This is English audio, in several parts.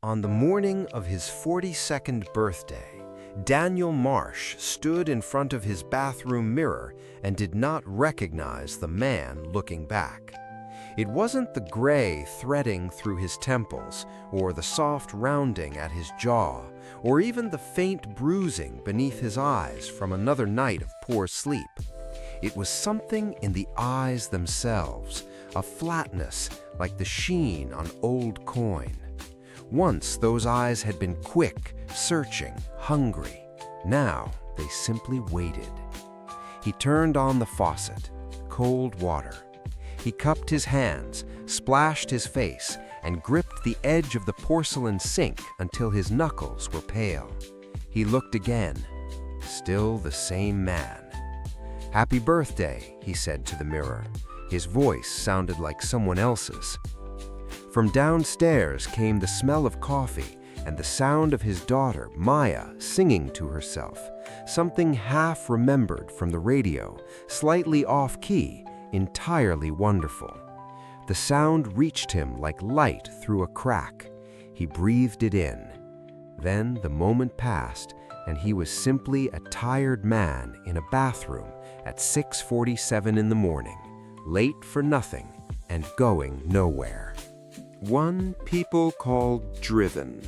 On the morning of his 42nd birthday, Daniel Marsh stood in front of his bathroom mirror and did not recognize the man looking back. It wasn't the gray threading through his temples, or the soft rounding at his jaw, or even the faint bruising beneath his eyes from another night of poor sleep. It was something in the eyes themselves, a flatness like the sheen on old coin. Once those eyes had been quick, searching, hungry. Now they simply waited. He turned on the faucet, cold water. He cupped his hands, splashed his face, and gripped the edge of the porcelain sink until his knuckles were pale. He looked again, still the same man. "Happy birthday," he said to the mirror. His voice sounded like someone else's. From downstairs came the smell of coffee and the sound of his daughter, Maya, singing to herself, something half remembered from the radio, slightly off-key, entirely wonderful. The sound reached him like light through a crack. He breathed it in. Then the moment passed, and he was simply a tired man in a bathroom at 6:47 in the morning, late for nothing and going nowhere. One people called driven.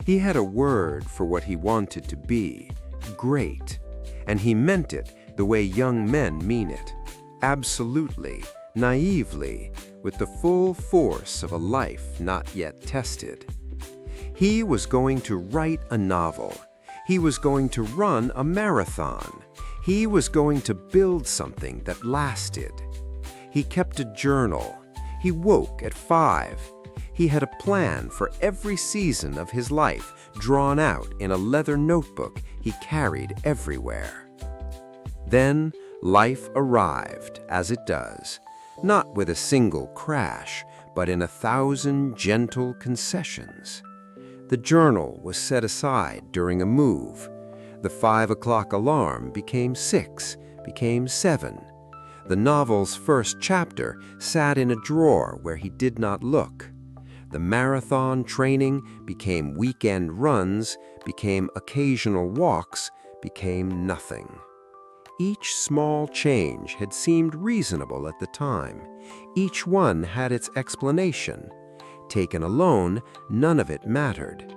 He had a word for what he wanted to be, great, and he meant it the way young men mean it, absolutely, naively, with the full force of a life not yet tested. He was going to write a novel. He was going to run a marathon. He was going to build something that lasted. He kept a journal. He woke at 5. He had a plan for every season of his life drawn out in a leather notebook he carried everywhere. Then life arrived, as it does, not with a single crash, but in 1,000 gentle concessions. The journal was set aside during a move. The 5 o'clock alarm became 6, became 7. The novel's first chapter sat in a drawer where he did not look. The marathon training became weekend runs, became occasional walks, became nothing. Each small change had seemed reasonable at the time. Each one had its explanation. Taken alone, none of it mattered.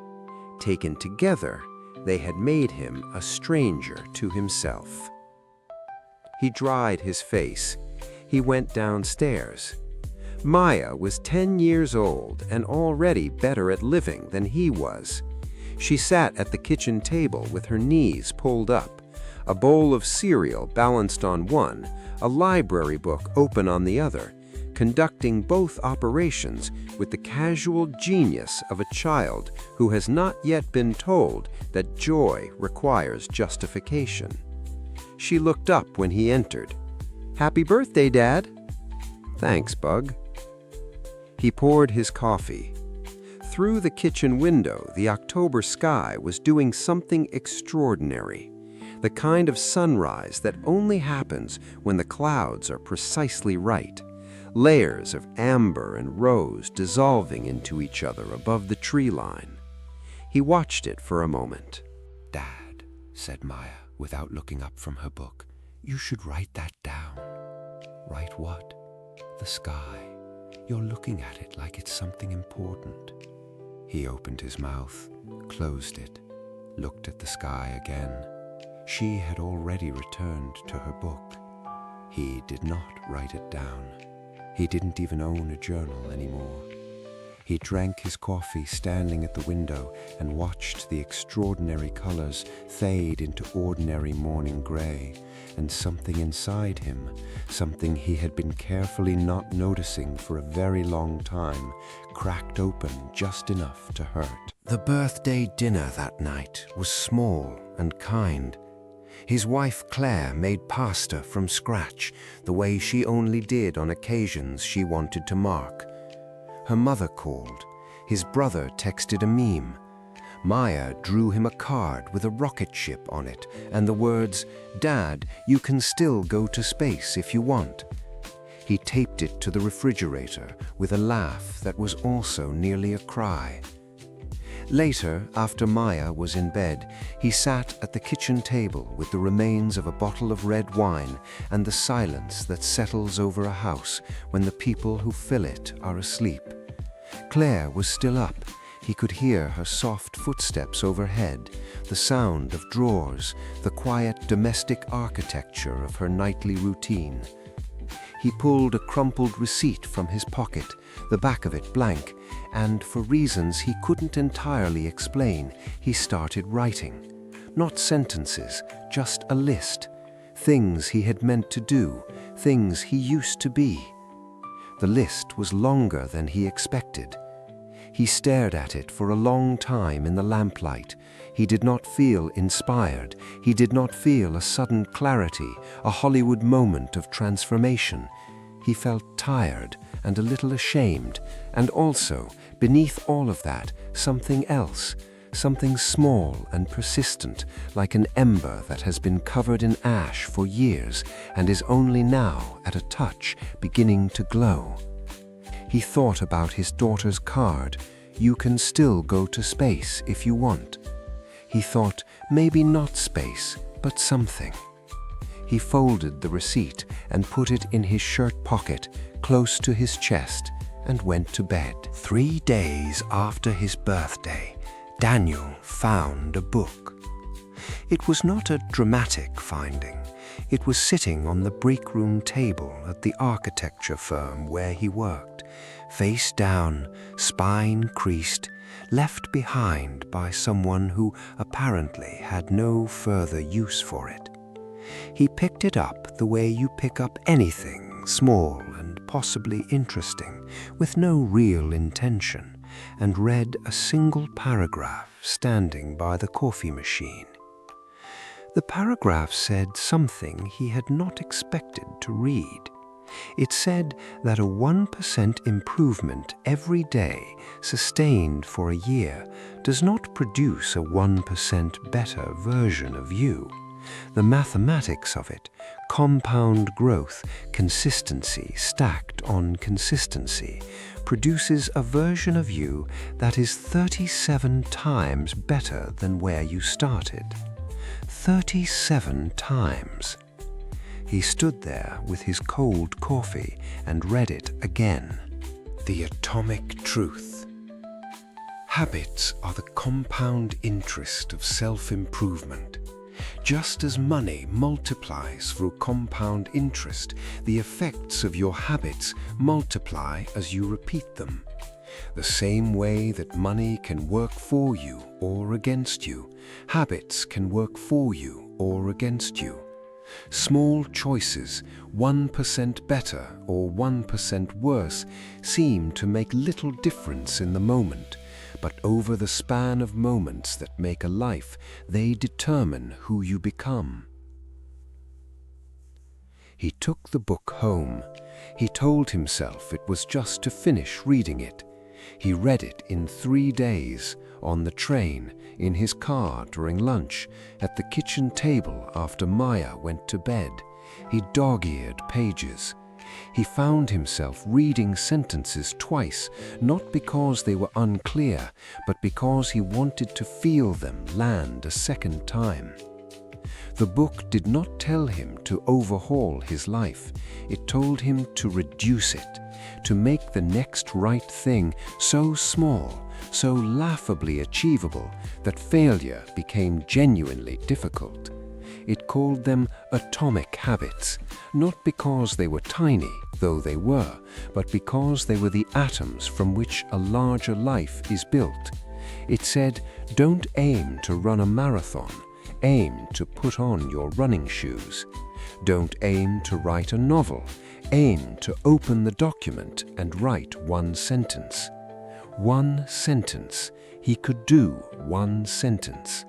Taken together, they had made him a stranger to himself. He dried his face. He went downstairs. Maya was 10 years old and already better at living than he was. She sat at the kitchen table with her knees pulled up, a bowl of cereal balanced on one, a library book open on the other, conducting both operations with the casual genius of a child who has not yet been told that joy requires justification. She looked up when he entered. "Happy birthday, Dad." "Thanks, Bug." He poured his coffee. Through the kitchen window, the October sky was doing something extraordinary, the kind of sunrise that only happens when the clouds are precisely right, layers of amber and rose dissolving into each other above the tree line. He watched it for a moment. "Dad," said Maya, without looking up from her book, "you should write that down." "Write what?" "The sky. You're looking at it like it's something important." He opened his mouth, closed it, looked at the sky again. She had already returned to her book. He did not write it down. He didn't even own a journal anymore. He drank his coffee standing at the window and watched the extraordinary colors fade into ordinary morning gray, and something inside him, something he had been carefully not noticing for a very long time, cracked open just enough to hurt. The birthday dinner that night was small and kind. His wife Claire made pasta from scratch, the way she only did on occasions she wanted to mark. Her mother called. His brother texted a meme. Maya drew him a card with a rocket ship on it and the words, "Dad, you can still go to space if you want." He taped it to the refrigerator with a laugh that was also nearly a cry. Later, after Maya was in bed, he sat at the kitchen table with the remains of a bottle of red wine and the silence that settles over a house when the people who fill it are asleep. Claire was still up. He could hear her soft footsteps overhead, the sound of drawers, the quiet domestic architecture of her nightly routine. He pulled a crumpled receipt from his pocket, the back of it blank, and for reasons he couldn't entirely explain, he started writing. Not sentences, just a list. Things he had meant to do, things he used to be. The list was longer than he expected. He stared at it for a long time in the lamplight. He did not feel inspired. He did not feel a sudden clarity, a Hollywood moment of transformation. He felt tired and a little ashamed, and also, beneath all of that, something else, something small and persistent, like an ember that has been covered in ash for years and is only now, at a touch, beginning to glow. He thought about his daughter's card, "You can still go to space if you want." He thought, maybe not space, but something. He folded the receipt and put it in his shirt pocket, close to his chest, and went to bed. 3 days after his birthday, Daniel found a book. It was not a dramatic finding. It was sitting on the break room table at the architecture firm where he worked, face down, spine creased, left behind by someone who apparently had no further use for it. He picked it up the way you pick up anything small and possibly interesting, with no real intention, and read a single paragraph standing by the coffee machine. The paragraph said something he had not expected to read. It said that a 1% improvement every day, sustained for a year, does not produce a 1% better version of you. The mathematics of it, compound growth, consistency stacked on consistency, produces a version of you that is 37 times better than where you started. 37 times. He stood there with his cold coffee and read it again. The atomic truth. Habits are the compound interest of self-improvement. Just as money multiplies through compound interest, the effects of your habits multiply as you repeat them. The same way that money can work for you or against you, habits can work for you or against you. Small choices, 1% better or 1% worse, seem to make little difference in the moment, but over the span of moments that make a life, they determine who you become. He took the book home. He told himself it was just to finish reading it. He read it in 3 days, on the train, in his car during lunch, at the kitchen table after Maya went to bed. He dog-eared pages. He found himself reading sentences twice, not because they were unclear, but because he wanted to feel them land a second time. The book did not tell him to overhaul his life. It told him to reduce it, to make the next right thing so small, so laughably achievable, that failure became genuinely difficult. It called them atomic habits, not because they were tiny, though they were, but because they were the atoms from which a larger life is built. It said, don't aim to run a marathon, aim to put on your running shoes. Don't aim to write a novel, aim to open the document and write 1 sentence. 1 sentence. He could do 1 sentence.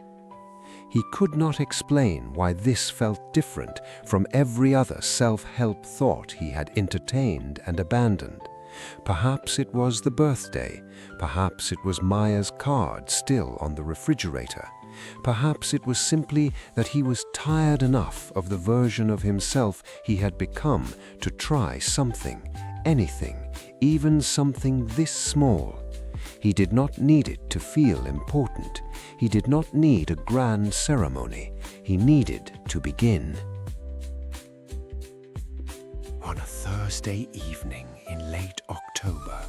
He could not explain why this felt different from every other self-help thought he had entertained and abandoned. Perhaps it was the birthday. Perhaps it was Maya's card still on the refrigerator. Perhaps it was simply that he was tired enough of the version of himself he had become to try something, anything, even something this small. He did not need it to feel important. He did not need a grand ceremony. He needed to begin. On a Thursday evening in late October,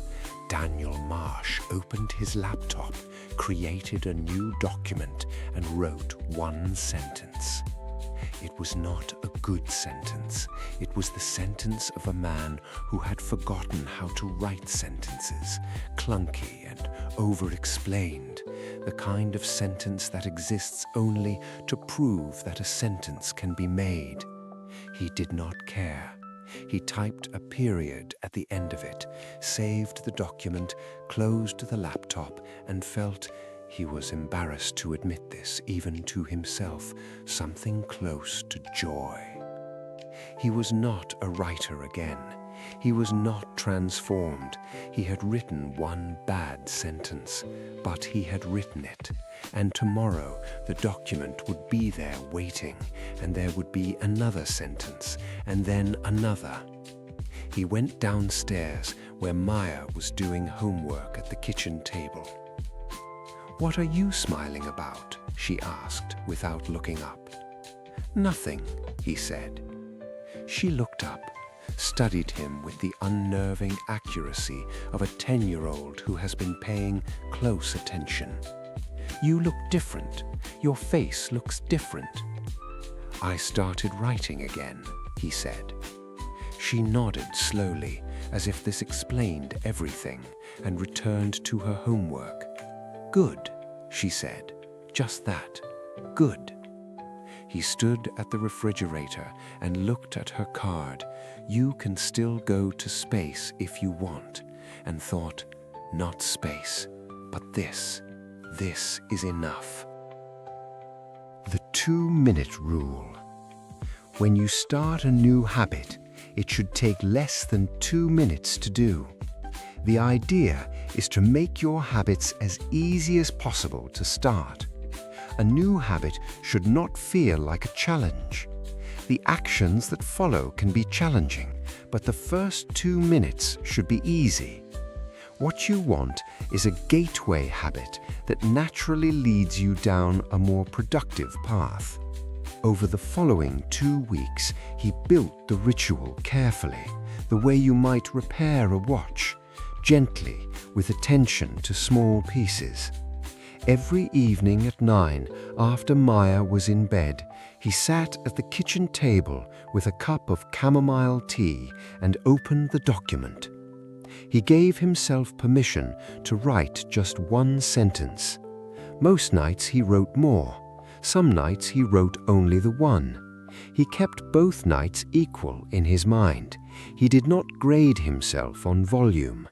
Daniel Marsh opened his laptop, created a new document, and wrote one sentence. It was not a good sentence. It was the sentence of a man who had forgotten how to write sentences, clunky and over-explained, the kind of sentence that exists only to prove that a sentence can be made. He did not care. He typed a period at the end of it, saved the document, closed the laptop, and felt, he was embarrassed to admit this even to himself, something close to joy. He was not a writer again. He was not transformed. He had written one bad sentence, but he had written it, and tomorrow the document would be there waiting, and there would be another sentence, and then another. He went downstairs where Maya was doing homework at the kitchen table. "What are you smiling about?" she asked without looking up. "Nothing," he said. She looked up, studied him with the unnerving accuracy of a 10-year-old who has been paying close attention. "You look different. Your face looks different." "I started writing again," he said. She nodded slowly, as if this explained everything, and returned to her homework. "Good," she said. "Just that. Good." He stood at the refrigerator and looked at her card, "You can still go to space if you want," and thought, "Not space, but this. This is enough." The 2-minute rule. When you start a new habit, it should take less than 2 minutes to do. The idea is to make your habits as easy as possible to start. A new habit should not feel like a challenge. The actions that follow can be challenging, but the first 2 minutes should be easy. What you want is a gateway habit that naturally leads you down a more productive path. Over the following 2 weeks, he built the ritual carefully, the way you might repair a watch, gently, with attention to small pieces. Every evening at 9, after Maya was in bed, he sat at the kitchen table with a cup of chamomile tea and opened the document. He gave himself permission to write just one sentence. Most nights he wrote more. Some nights he wrote only the one. He kept both nights equal in his mind. He did not grade himself on volume.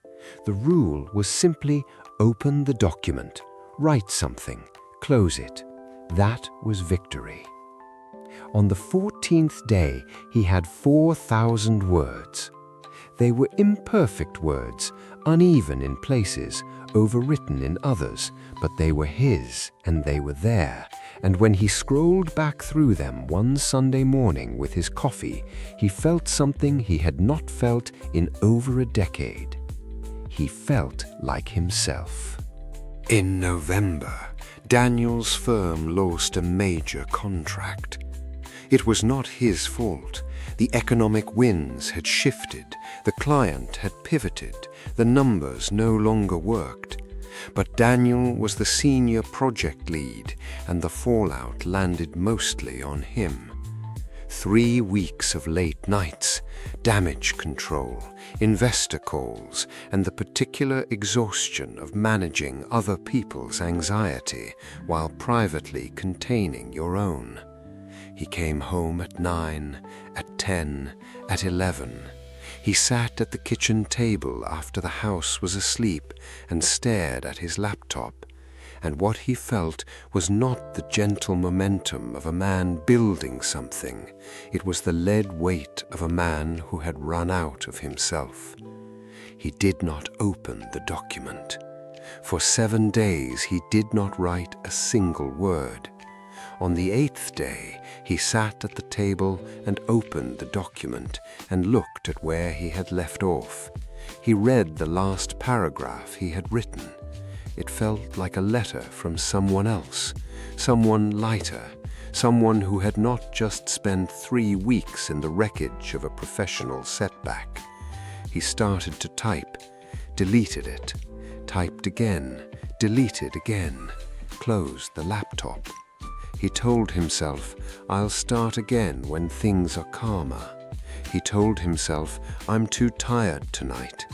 The rule was simply open the document, write something, close it. That was victory. On the 14th day, he had 4,000 words. They were imperfect words, uneven in places, overwritten in others, but they were his, and they were there. And when he scrolled back through them one Sunday morning with his coffee, he felt something he had not felt in over a decade. He felt like himself. In November, Daniel's firm lost a major contract. It was not his fault. The economic winds had shifted, the client had pivoted, the numbers no longer worked. But Daniel was the senior project lead, and the fallout landed mostly on him. 3 weeks of late nights, damage control, investor calls, and the particular exhaustion of managing other people's anxiety while privately containing your own. He came home at 9, at 10, at 11. He sat at the kitchen table after the house was asleep and stared at his laptop. And what he felt was not the gentle momentum of a man building something. It was the lead weight of a man who had run out of himself. He did not open the document. For 7 days he did not write a single word. On the 8th day, he sat at the table and opened the document and looked at where he had left off. He read the last paragraph he had written. It felt like a letter from someone else, someone lighter, someone who had not just spent 3 weeks in the wreckage of a professional setback. He started to type, deleted it, typed again, deleted again, closed the laptop. He told himself, I'll start again when things are calmer. He told himself, I'm too tired tonight.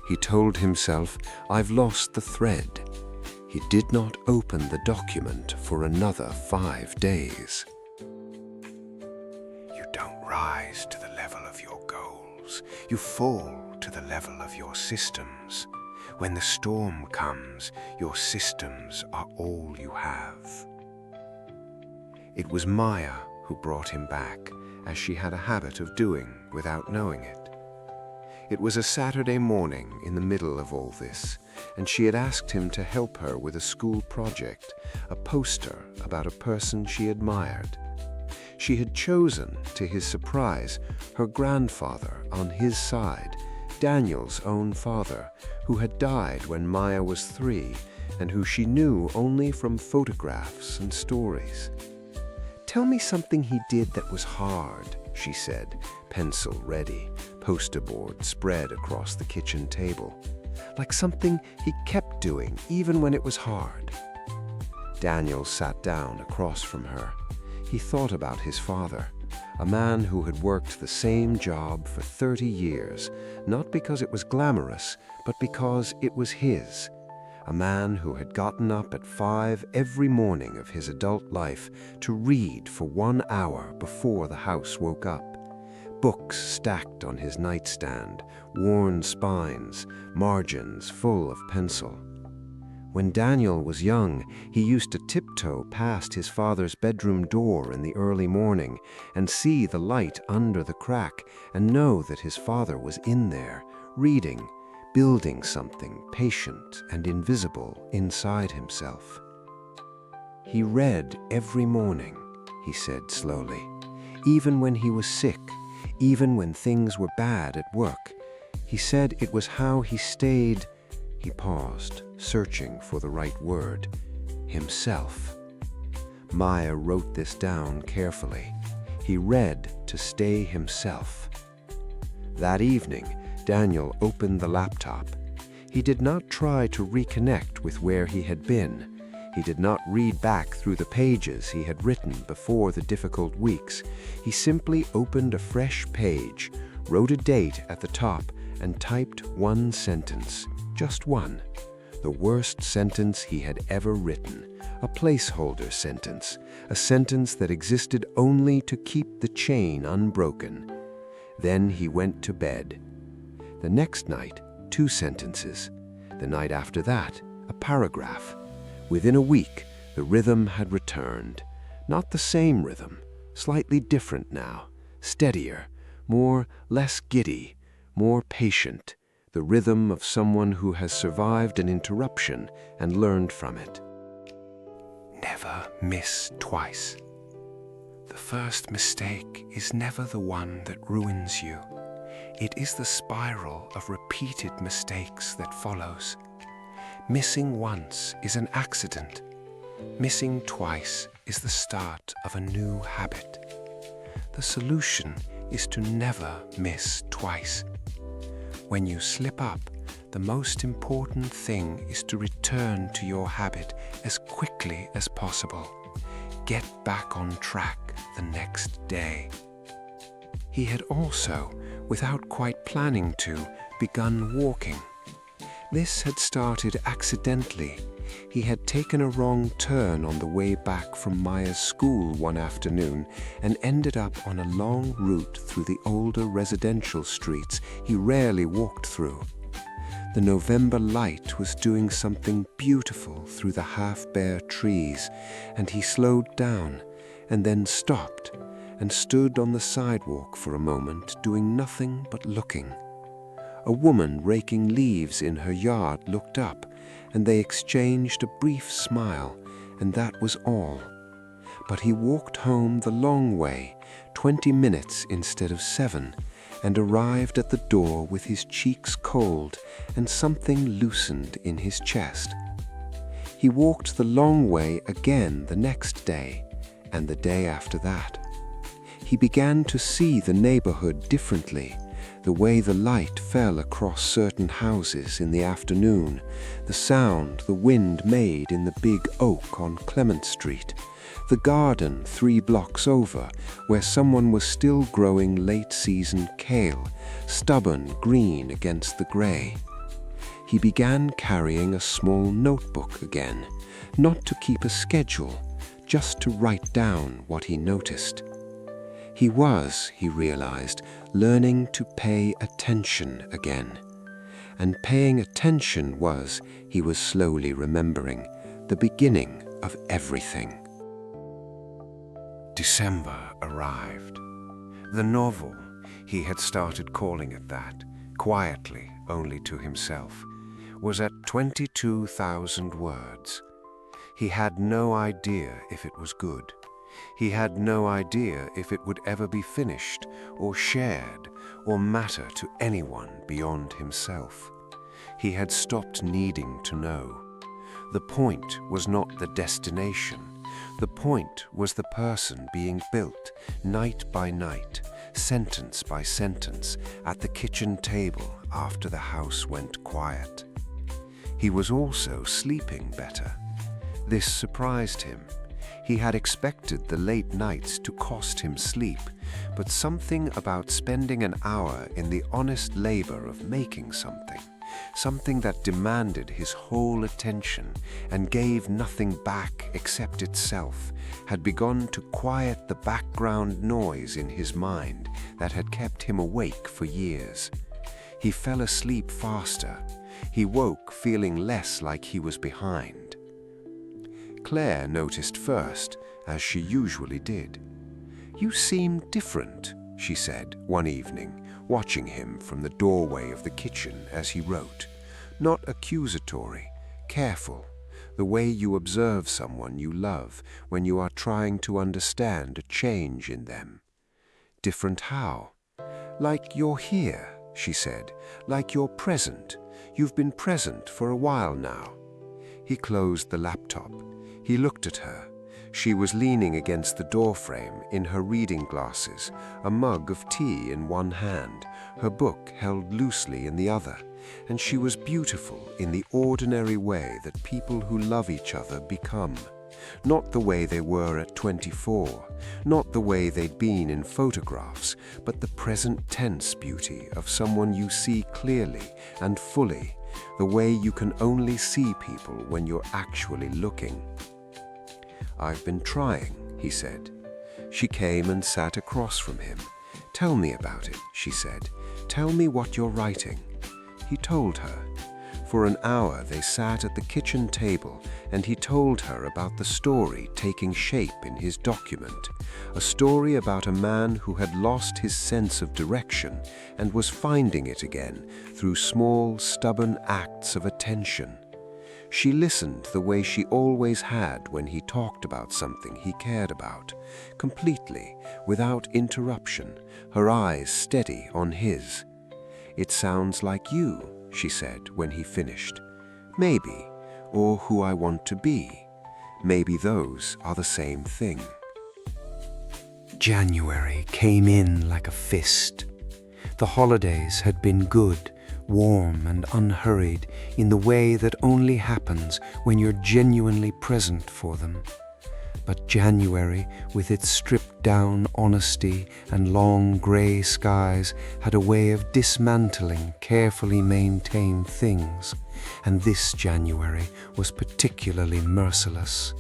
He told himself, I've lost the thread. He did not open the document for another 5 days. You don't rise to the level of your goals. You fall to the level of your systems. When the storm comes, your systems are all you have. It was Maya who brought him back, as she had a habit of doing without knowing it. It was a Saturday morning in the middle of all this, and she had asked him to help her with a school project, a poster about a person she admired. She had chosen, to his surprise, her grandfather on his side, Daniel's own father, who had died when Maya was 3 and who she knew only from photographs and stories. Tell me something he did that was hard, she said, pencil ready, poster board spread across the kitchen table. Like something he kept doing even when it was hard. Daniel sat down across from her. He thought about his father, a man who had worked the same job for 30 years, not because it was glamorous, but because it was his. A man who had gotten up at 5 every morning of his adult life to read for 1 hour before the house woke up. Books stacked on his nightstand, worn spines, margins full of pencil. When Daniel was young, he used to tiptoe past his father's bedroom door in the early morning and see the light under the crack and know that his father was in there, reading, building something patient and invisible inside himself. He read every morning, he said slowly, even when he was sick, even when things were bad at work. He said it was how he stayed. He paused, searching for the right word. Himself. Maya wrote this down carefully. He read to stay himself. That evening, Daniel opened the laptop. He did not try to reconnect with where he had been. He did not read back through the pages he had written before the difficult weeks. He simply opened a fresh page, wrote a date at the top, and typed 1 sentence. Just one. The worst sentence he had ever written. A placeholder sentence. A sentence that existed only to keep the chain unbroken. Then he went to bed. The next night, 2 sentences. The night after that, a paragraph. Within a week, the rhythm had returned. Not the same rhythm, slightly different now, steadier, less giddy, more patient, the rhythm of someone who has survived an interruption and learned from it. Never miss twice. The first mistake is never the one that ruins you. It is the spiral of repeated mistakes that follows. Missing once is an accident. Missing twice is the start of a new habit. The solution is to never miss twice. When you slip up, the most important thing is to return to your habit as quickly as possible. Get back on track the next day. He had also, without quite planning to, begun walking. This had started accidentally. He had taken a wrong turn on the way back from Maya's school one afternoon and ended up on a long route through the older residential streets he rarely walked through. The November light was doing something beautiful through the half-bare trees, and he slowed down and then stopped and stood on the sidewalk for a moment, doing nothing but looking. A woman raking leaves in her yard looked up, and they exchanged a brief smile, and that was all. But he walked home the long way, 20 minutes instead of 7, and arrived at the door with his cheeks cold and something loosened in his chest. He walked the long way again the next day, and the day after that. He began to see the neighborhood differently, the way the light fell across certain houses in the afternoon, the sound the wind made in the big oak on Clement Street, the garden 3 blocks over where someone was still growing late-season kale, stubborn green against the gray. He began carrying a small notebook again, not to keep a schedule, just to write down what he noticed. He was, he realized, learning to pay attention again. And paying attention was, he was slowly remembering, the beginning of everything. December arrived. The novel, he had started calling it that, quietly, only to himself, was at 22,000 words. He had no idea if it was good. He had no idea if it would ever be finished or shared or matter to anyone beyond himself. He had stopped needing to know. The point was not the destination. The point was the person being built, night by night, sentence by sentence, at the kitchen table after the house went quiet. He was also sleeping better. This surprised him. He had expected the late nights to cost him sleep, but something about spending an hour in the honest labor of making something that demanded his whole attention and gave nothing back except itself, had begun to quiet the background noise in his mind that had kept him awake for years. He fell asleep faster. He woke feeling less like he was behind. Claire noticed first, as she usually did. "You seem different," she said one evening, watching him from the doorway of the kitchen as he wrote. Not accusatory, careful, the way you observe someone you love when you are trying to understand a change in them. "Different how?" "Like you're here," she said, "like you're present. You've been present for a while now." He closed the laptop. He looked at her. She was leaning against the doorframe in her reading glasses, a mug of tea in one hand, her book held loosely in the other, and she was beautiful in the ordinary way that people who love each other become. Not the way they were at 24, not the way they'd been in photographs, but the present tense beauty of someone you see clearly and fully, the way you can only see people when you're actually looking. "I've been trying," he said. She came and sat across from him. "Tell me about it," she said. "Tell me what you're writing." He told her. For an hour they sat at the kitchen table, and he told her about the story taking shape in his document, a story about a man who had lost his sense of direction and was finding it again through small, stubborn acts of attention. She listened the way she always had when he talked about something he cared about, completely, without interruption, her eyes steady on his. "It sounds like you," she said when he finished. "Maybe, or who I want to be. Maybe those are the same thing." January came in like a fist. The holidays had been good, warm and unhurried in the way that only happens when you're genuinely present for them. But January, with its stripped-down honesty and long grey skies, had a way of dismantling carefully maintained things, and this January was particularly merciless.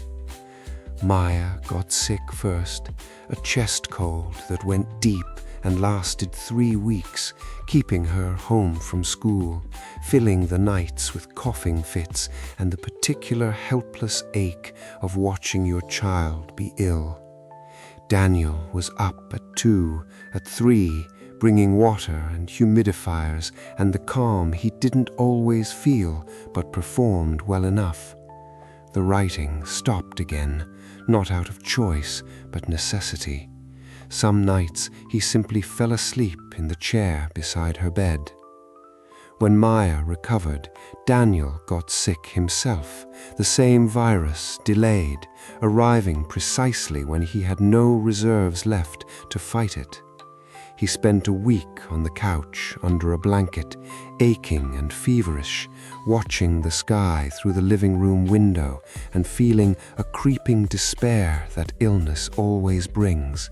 Maya got sick first, a chest cold that went deep and lasted 3 weeks, keeping her home from school, filling the nights with coughing fits and the particular helpless ache of watching your child be ill. Daniel was up at 2, at 3, bringing water and humidifiers and the calm he didn't always feel but performed well enough. The writing stopped again, not out of choice but necessity. Some nights he simply fell asleep in the chair beside her bed. When Maya recovered, Daniel got sick himself, the same virus delayed, arriving precisely when he had no reserves left to fight it. He spent a week on the couch under a blanket, aching and feverish, watching the sky through the living room window and feeling a creeping despair that illness always brings.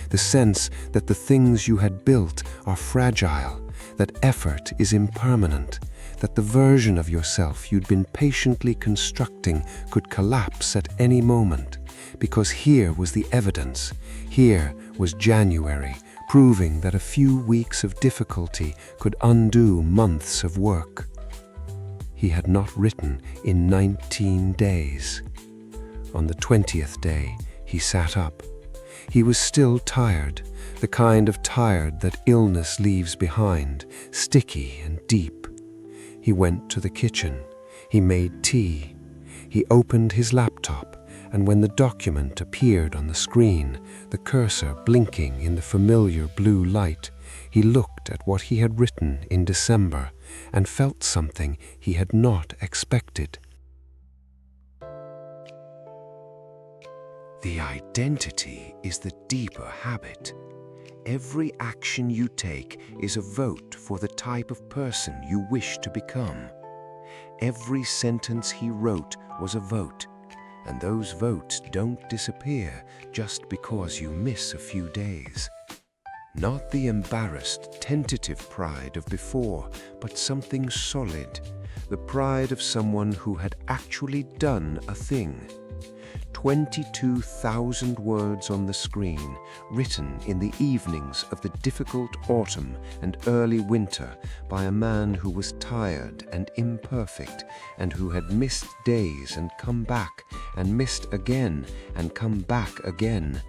The sense that the things you had built are fragile, that effort is impermanent, that the version of yourself you'd been patiently constructing could collapse at any moment. Because here was the evidence. Here was January, proving that a few weeks of difficulty could undo months of work. He had not written in 19 days. On the 20th day, he sat up. He was still tired, the kind of tired that illness leaves behind, sticky and deep. He went to the kitchen. He made tea. He opened his laptop, and when the document appeared on the screen, the cursor blinking in the familiar blue light, he looked at what he had written in December and felt something he had not expected. The identity is the deeper habit. Every action you take is a vote for the type of person you wish to become. Every sentence he wrote was a vote, and those votes don't disappear just because you miss a few days. Not the embarrassed, tentative pride of before, but something solid, the pride of someone who had actually done a thing. 22,000 words on the screen, written in the evenings of the difficult autumn and early winter by a man who was tired and imperfect and who had missed days and come back and missed again and come back again.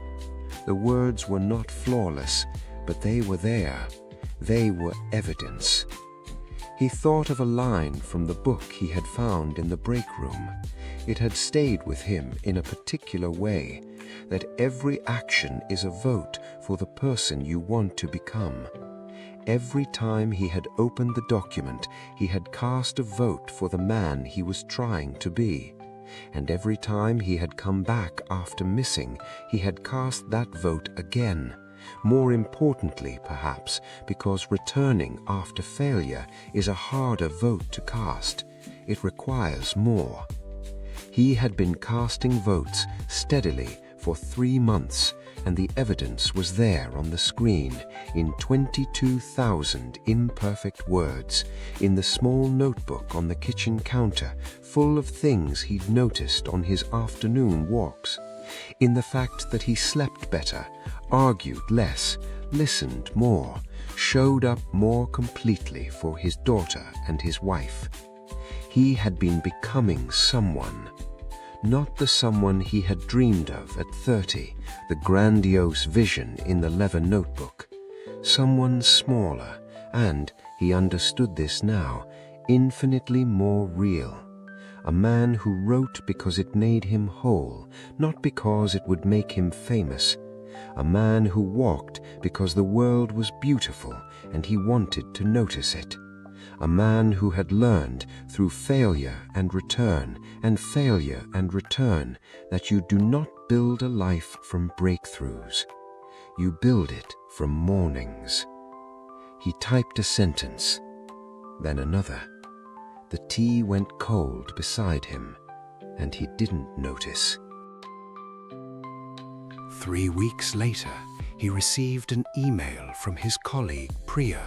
The words were not flawless, but they were there. They were evidence. He thought of a line from the book he had found in the break room. It had stayed with him in a particular way, that every action is a vote for the person you want to become. Every time he had opened the document, he had cast a vote for the man he was trying to be. And every time he had come back after missing, he had cast that vote again. More importantly, perhaps, because returning after failure is a harder vote to cast. It requires more. He had been casting votes steadily for 3 months, and the evidence was there on the screen in 22,000 imperfect words, in the small notebook on the kitchen counter, full of things he'd noticed on his afternoon walks, in the fact that he slept better, argued less, listened more, showed up more completely for his daughter and his wife. He had been becoming someone. Not the someone he had dreamed of at 30, the grandiose vision in the leather notebook. Someone smaller, and, he understood this now, infinitely more real. A man who wrote because it made him whole, not because it would make him famous. A man who walked because the world was beautiful and he wanted to notice it. A man who had learned through failure and return that you do not build a life from breakthroughs. You build it from mornings. He typed a sentence, then another. The tea went cold beside him, and he didn't notice. 3 weeks later, he received an email from his colleague Priya,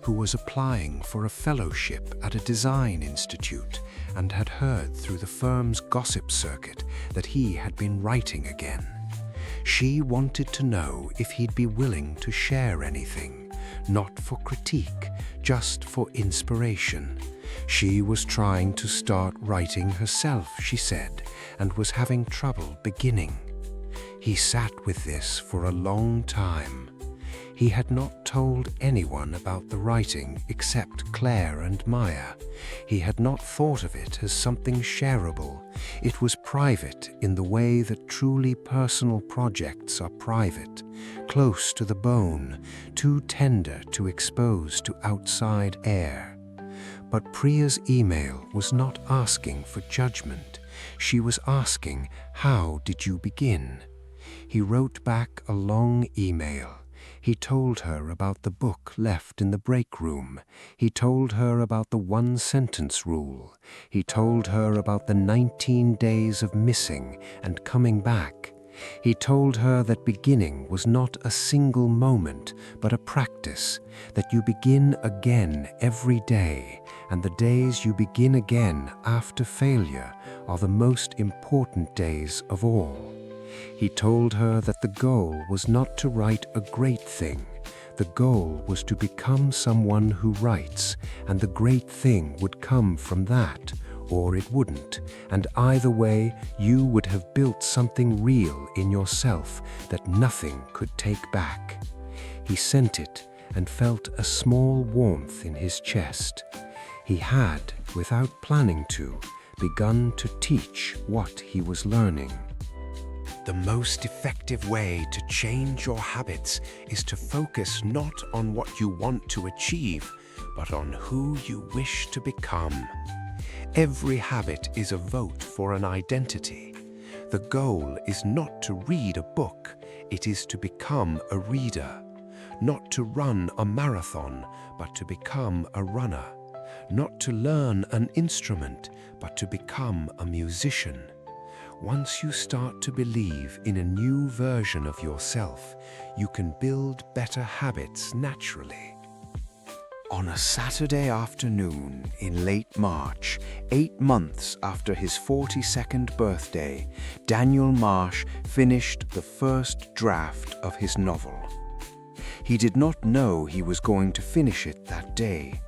who was applying for a fellowship at a design institute and had heard through the firm's gossip circuit that he had been writing again. She wanted to know if he'd be willing to share anything, not for critique, just for inspiration. She was trying to start writing herself, she said, and was having trouble beginning. He sat with this for a long time. He had not told anyone about the writing except Claire and Maya. He had not thought of it as something shareable. It was private in the way that truly personal projects are private, close to the bone, too tender to expose to outside air. But Priya's email was not asking for judgment. She was asking, "How did you begin?" He wrote back a long email. He told her about the book left in the break room. He told her about the one-sentence rule. He told her about the 19 days of missing and coming back. He told her that beginning was not a single moment, but a practice, that you begin again every day, and the days you begin again after failure are the most important days of all. He told her that the goal was not to write a great thing. The goal was to become someone who writes, and the great thing would come from that, or it wouldn't, and either way you would have built something real in yourself that nothing could take back. He sent it and felt a small warmth in his chest. He had, without planning to, begun to teach what he was learning. The most effective way to change your habits is to focus not on what you want to achieve, but on who you wish to become. Every habit is a vote for an identity. The goal is not to read a book, it is to become a reader. Not to run a marathon, but to become a runner. Not to learn an instrument, but to become a musician. Once you start to believe in a new version of yourself, you can build better habits naturally. On a Saturday afternoon in late March, 8 months after his 42nd birthday, Daniel Marsh finished the first draft of his novel. He did not know he was going to finish it that day.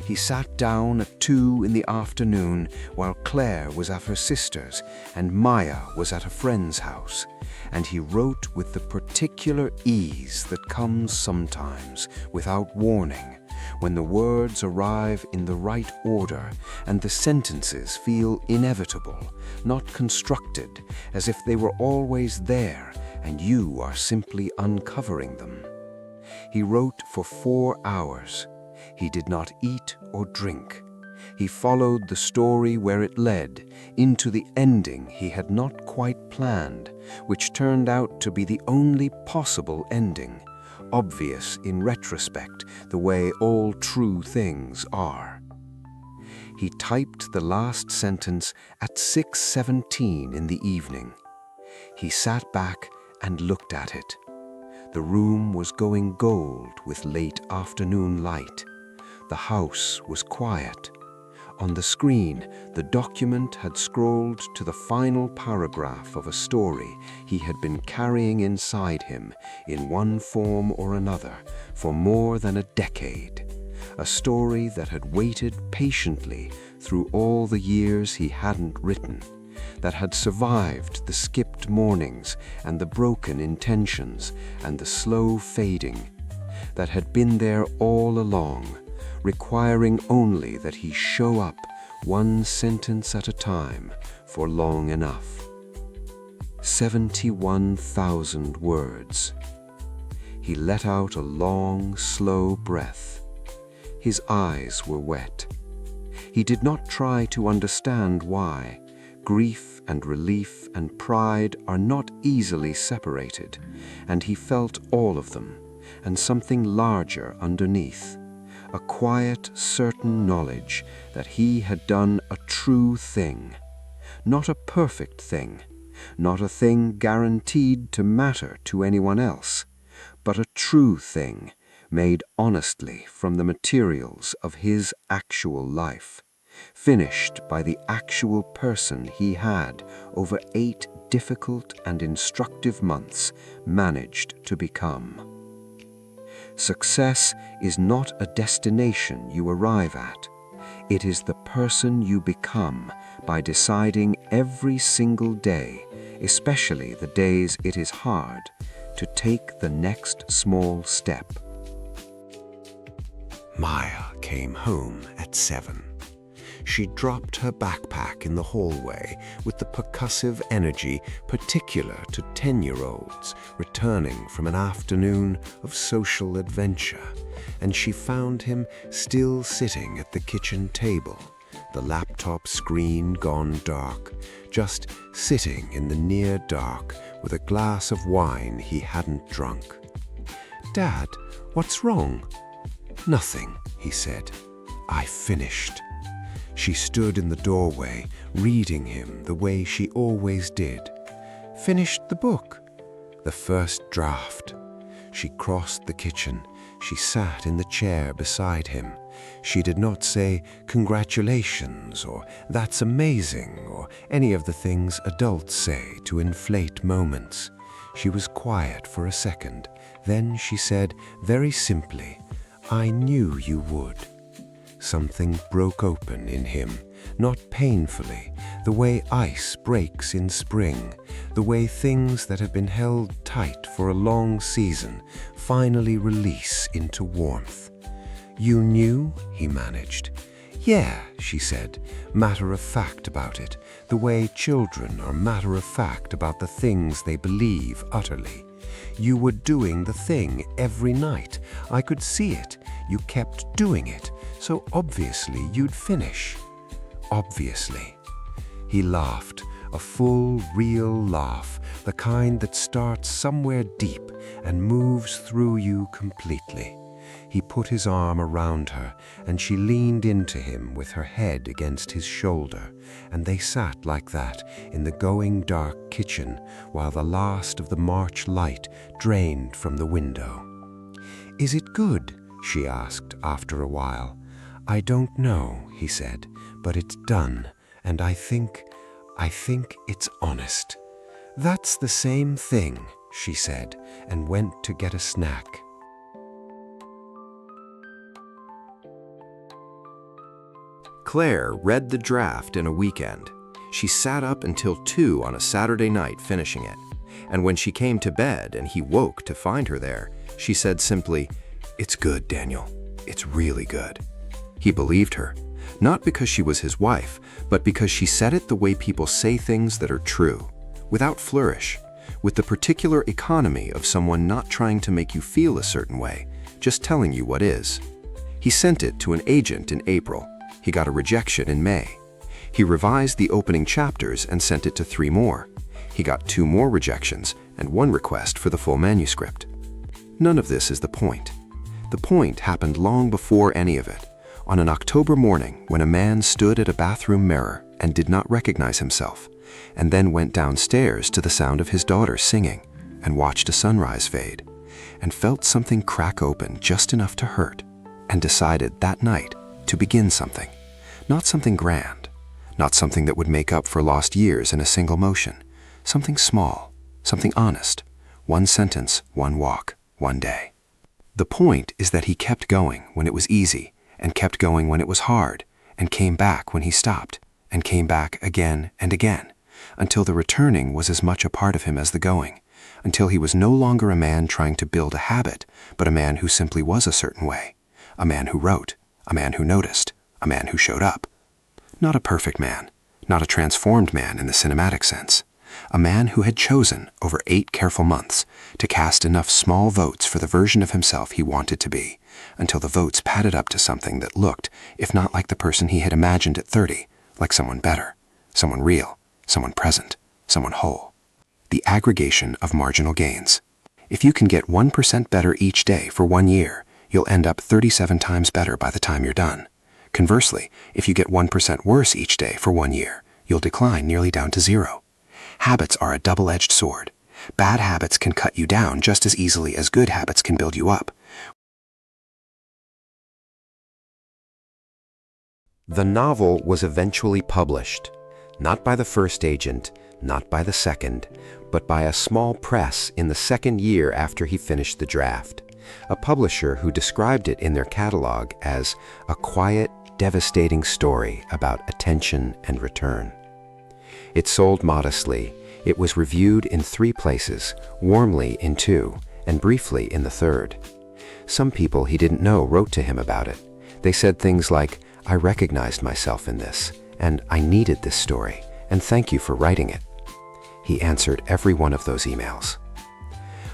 He sat down at 2 in the afternoon while Claire was at her sister's and Maya was at a friend's house, and he wrote with the particular ease that comes sometimes without warning, when the words arrive in the right order and the sentences feel inevitable, not constructed, as if they were always there and you are simply uncovering them. He wrote for 4 hours. He did not eat or drink. He followed the story where it led, into the ending he had not quite planned, which turned out to be the only possible ending, obvious in retrospect, the way all true things are. He typed the last sentence at 6:17 in the evening. He sat back and looked at it. The room was going gold with late afternoon light. The house was quiet. On the screen, the document had scrolled to the final paragraph of a story he had been carrying inside him in one form or another for more than a decade. A story that had waited patiently through all the years he hadn't written, that had survived the skipped mornings and the broken intentions and the slow fading, that had been there all along, requiring only that he show up one sentence at a time for long enough. 71,000 words. He let out a long, slow breath. His eyes were wet. He did not try to understand why. Grief and relief and pride are not easily separated, and he felt all of them, and something larger underneath. A quiet, certain knowledge that he had done a true thing. Not a perfect thing, not a thing guaranteed to matter to anyone else, but a true thing made honestly from the materials of his actual life, finished by the actual person he had, over 8 difficult and instructive months, managed to become. Success is not a destination you arrive at. It is the person you become by deciding every single day, especially the days it is hard, to take the next small step. Maya came home at 7. She dropped her backpack in the hallway with the percussive energy particular to 10-year-olds returning from an afternoon of social adventure, and she found him still sitting at the kitchen table, the laptop screen gone dark, just sitting in the near dark with a glass of wine he hadn't drunk. "Dad, what's wrong?" "Nothing," he said. "I finished." She stood in the doorway, reading him the way she always did. "Finished the book?" "The first draft." She crossed the kitchen. She sat in the chair beside him. She did not say congratulations or that's amazing or any of the things adults say to inflate moments. She was quiet for a second. Then she said very simply, "I knew you would." Something broke open in him, not painfully, the way ice breaks in spring, the way things that have been held tight for a long season finally release into warmth. "You knew?" he managed. "Yeah," she said, matter-of-fact about it, the way children are matter-of-fact about the things they believe utterly. "You were doing the thing every night. I could see it. You kept doing it, so obviously you'd finish." "Obviously." He laughed, a full, real laugh, the kind that starts somewhere deep and moves through you completely. He put his arm around her, and she leaned into him with her head against his shoulder, and they sat like that in the going dark kitchen while the last of the March light drained from the window. "Is it good?" she asked after a while. "I don't know," he said, "but it's done, and I think it's honest." "That's the same thing," she said, and went to get a snack. Claire read the draft in a weekend. She sat up until 2 on a Saturday night finishing it. And when she came to bed and he woke to find her there, she said simply, "It's good, Daniel. It's really good." He believed her, not because she was his wife, but because she said it the way people say things that are true, without flourish, with the particular economy of someone not trying to make you feel a certain way, just telling you what is. He sent it to an agent in April. He got a rejection in May. He revised the opening chapters and sent it to 3 more. He got 2 more rejections and 1 request for the full manuscript. None of this is the point. The point happened long before any of it, on an October morning when a man stood at a bathroom mirror and did not recognize himself, and then went downstairs to the sound of his daughter singing and watched a sunrise fade, and felt something crack open just enough to hurt, and decided that night to begin something. Not something grand, not something that would make up for lost years in a single motion. Something small, something honest. 1 sentence, 1 walk, 1 day. The point is that he kept going when it was easy, and kept going when it was hard, and came back when he stopped, and came back again and again, until the returning was as much a part of him as the going, until he was no longer a man trying to build a habit, but a man who simply was a certain way, a man who wrote, a man who noticed, a man who showed up. Not a perfect man, not a transformed man in the cinematic sense. A man who had chosen, over 8 careful months, to cast enough small votes for the version of himself he wanted to be, until the votes padded up to something that looked, if not like the person he had imagined at 30, like someone better, someone real, someone present, someone whole. The aggregation of marginal gains. If you can get 1% better each day for 1 year, you'll end up 37 times better by the time you're done. Conversely, if you get 1% worse each day for 1 year, you'll decline nearly down to 0. Habits are a double-edged sword. Bad habits can cut you down just as easily as good habits can build you up. The novel was eventually published, not by the first agent, not by the second, but by a small press in the 2nd year after he finished the draft, a publisher who described it in their catalog as a quiet, devastating story about attention and return. It sold modestly. It was reviewed in 3 places, warmly in 2, and briefly in the 3rd. Some people he didn't know wrote to him about it. They said things like, I recognized myself in this, and I needed this story, and thank you for writing it. He answered every one of those emails.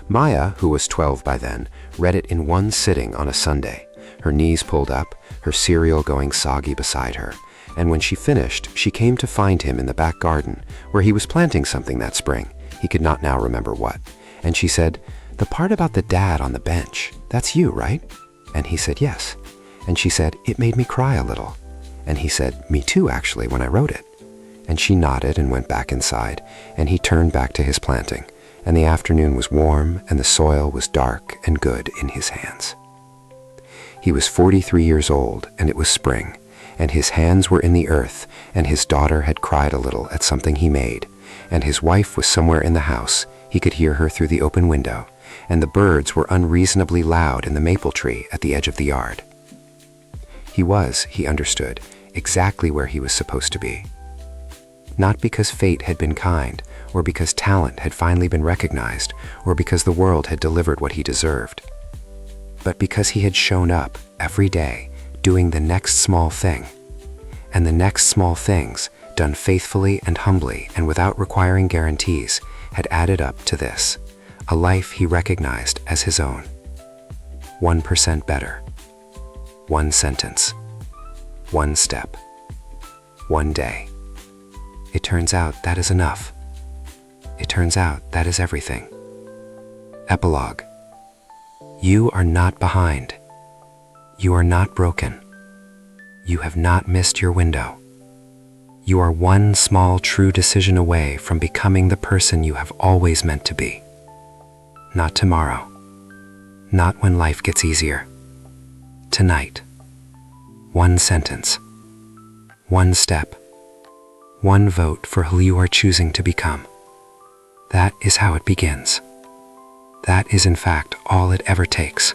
Maya, who was 12 by then, read it in one sitting on a Sunday, her knees pulled up, her cereal going soggy beside her, and when she finished, she came to find him in the back garden, where he was planting something that spring. He could not now remember what. And she said, "The part about the dad on the bench, that's you, right?" And he said, "Yes." And she said, "It made me cry a little." And he said, "Me too, actually, when I wrote it." And she nodded and went back inside, and he turned back to his planting, and the afternoon was warm, and the soil was dark and good in his hands. He was 43 years old, and it was spring, and his hands were in the earth, and his daughter had cried a little at something he made, and his wife was somewhere in the house. He could hear her through the open window, and the birds were unreasonably loud in the maple tree at the edge of the yard. He was, he understood, exactly where he was supposed to be. Not because fate had been kind, or because talent had finally been recognized, or because the world had delivered what he deserved, but because he had shown up every day doing the next small thing. And the next small things, done faithfully and humbly and without requiring guarantees, had added up to this, a life he recognized as his own. 1% better. One sentence. One step. One day. It turns out that is enough. It turns out that is everything. Epilogue. You are not behind. You are not broken. You have not missed your window. You are one small true decision away from becoming the person you have always meant to be. Not tomorrow. Not when life gets easier. Tonight. One sentence. One step. One vote for who you are choosing to become. That is how it begins. That is in fact all it ever takes.